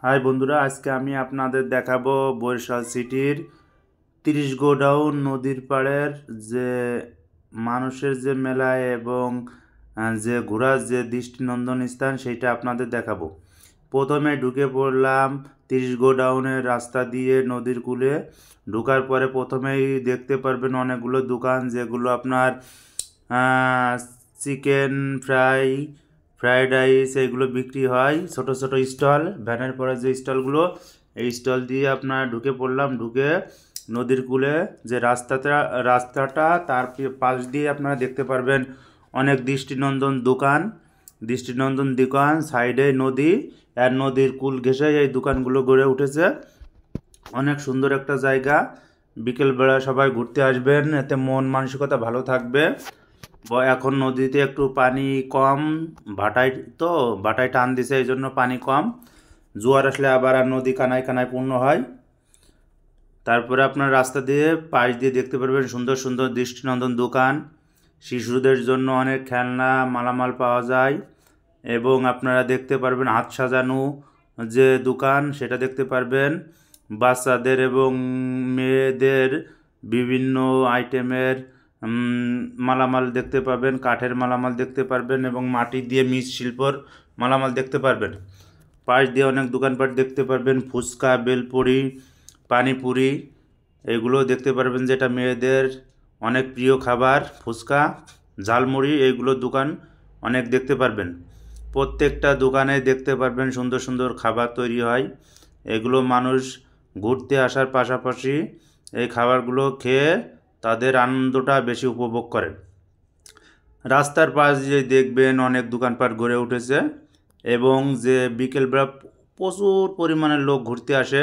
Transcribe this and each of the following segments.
High বন্ধুরা, আজকে আমি আপনাদের দেখাবো বরিশাল সিটির 30 গোডাউন নদীর পাড়ের যে মানুষের যে মেলায় এবং যে ঘোরার যে দৃষ্টিনন্দন স্থান সেইটা আপনাদের দেখাবো। প্রথমে ঢুকে পড়লাম 30 গোডাউনের রাস্তা দিয়ে নদীর কূলে। ঢোকার পরে প্রথমেই দেখতে পারবেন অনেকগুলো দোকান, যেগুলো আপনার চিকেন ফ্রাই, ফ্রাইড রাইস এগুলো বিক্রি হয়। ছোট ছোট স্টল, ভ্যানের পরে যে স্টলগুলো, এই স্টল দিয়ে আপনার ঢুকে পড়লাম। ঢুকে নদীর কূলে যে রাস্তাটা তার পাশ দিয়ে আপনারা দেখতে পারবেন অনেক দৃষ্টিনন্দন দোকান, সাইডে নদী, আর নদীর কূল ঘেঁষে এই দোকানগুলো গড়ে উঠেছে। অনেক সুন্দর একটা জায়গা। বিকেলবেলা সবাই ঘুরতে আসবেন, এতে মন মানসিকতা ভালো থাকবে। এখন নদীতে একটু পানি কম, ভাটায় টান দিছে, এই জন্য পানি কম। জোয়ার আসলে আবার আর নদী কানায় কানায় পূর্ণ হয়। তারপরে আপনার রাস্তা দিয়ে পাশ দিয়ে দেখতে পারবেন সুন্দর সুন্দর দৃষ্টিনন্দন দোকান। শিশুদের জন্য অনেক খেলনা মালামাল পাওয়া যায়, এবং আপনারা দেখতে পারবেন হাত সাজানো যে দোকান, সেটা দেখতে পারবেন। বাচ্চাদের এবং মেয়েদের বিভিন্ন আইটেমের মালামাল দেখতে পাবেন, কাঠের মালামাল দেখতে পারবেন, এবং মাটি দিয়ে মৃৎশিল্পর মালামাল দেখতে পারবেন। পাশ দিয়ে অনেক দোকানপাট দেখতে পারবেন, ফুচকা, বেলপুরি, পানিপুরি এগুলো দেখতে পারবেন, যেটা মেয়েদের অনেক প্রিয় খাবার। ফুচকা, ঝালমুড়ি এইগুলো দোকান অনেক দেখতে পারবেন। প্রত্যেকটা দোকানে দেখতে পারবেন সুন্দর সুন্দর খাবার তৈরি হয়। এগুলো মানুষ ঘুরতে আসার পাশাপাশি এই খাবারগুলো খেয়ে তাদের আনন্দটা বেশি উপভোগ করেন। রাস্তার পাশ দিয়ে দেখবেন অনেক দোকানপাট গড়ে উঠেছে, এবং যে বিকেলবেলা প্রচুর পরিমাণে লোক ঘুরতে আসে।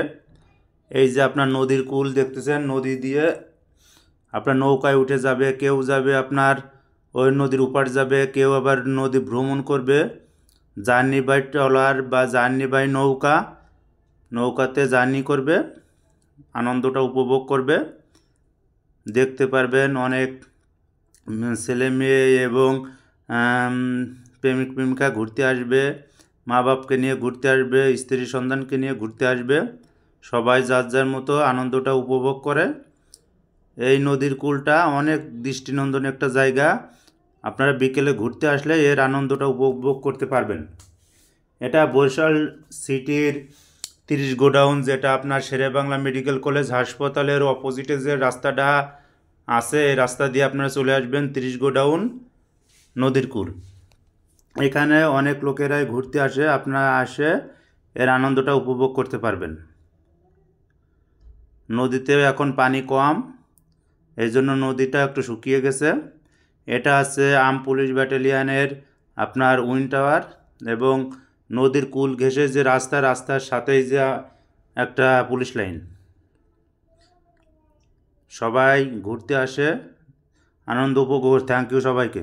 এই যে আপনার নদীর কূল দেখতেছেন, নদী দিয়ে আপনার নৌকায় উঠে যাবে, কেউ যাবে আপনার ওই নদীর উপার যাবে, কেউ আবার নদী ভ্রমণ করবে জার্নি বাই ট্রলার বা জার্নি বাই নৌকাতে জার্নি করবে, আনন্দটা উপভোগ করবে। দেখতে পারবেন অনেক ছেলে মেয়ে এবং প্রেমিক প্রেমিকা ঘুরতে আসবে, মা বাপকে নিয়ে ঘুরতে আসবে, স্ত্রী সন্তানকে নিয়ে ঘুরতে আসবে। সবাই যার যার মতো আনন্দটা উপভোগ করে। এই নদীর কূলটা অনেক দৃষ্টিনন্দন একটা জায়গা। আপনারা বিকেলে ঘুরতে আসলে এর আনন্দটা উপভোগ করতে পারবেন। এটা বরিশাল সিটির 30 গোডাউন, যেটা আপনার শেরেবাংলা মেডিকেল কলেজ হাসপাতালের অপোজিটে যে রাস্তাটা আছে, এই রাস্তা দিয়ে আপনারা চলে আসবেন 30 গোডাউন নদীর কূল। এখানে অনেক লোকেরাই ঘুরতে আসে, আপনারা আসে এর আনন্দটা উপভোগ করতে পারবেন। নদীতে এখন পানি কম, এই জন্য নদীটা একটু শুকিয়ে গেছে। এটা আছে আর্ম পুলিশ ব্যাটালিয়ানের আপনার উইন টাওয়ার, এবং নদীর কূল ঘেঁষে যে রাস্তার সাথেই যে একটা পুলিশ লাইন। সবাই ঘুরতে আসে, আনন্দ উপভোগ। থ্যাংক ইউ সবাইকে।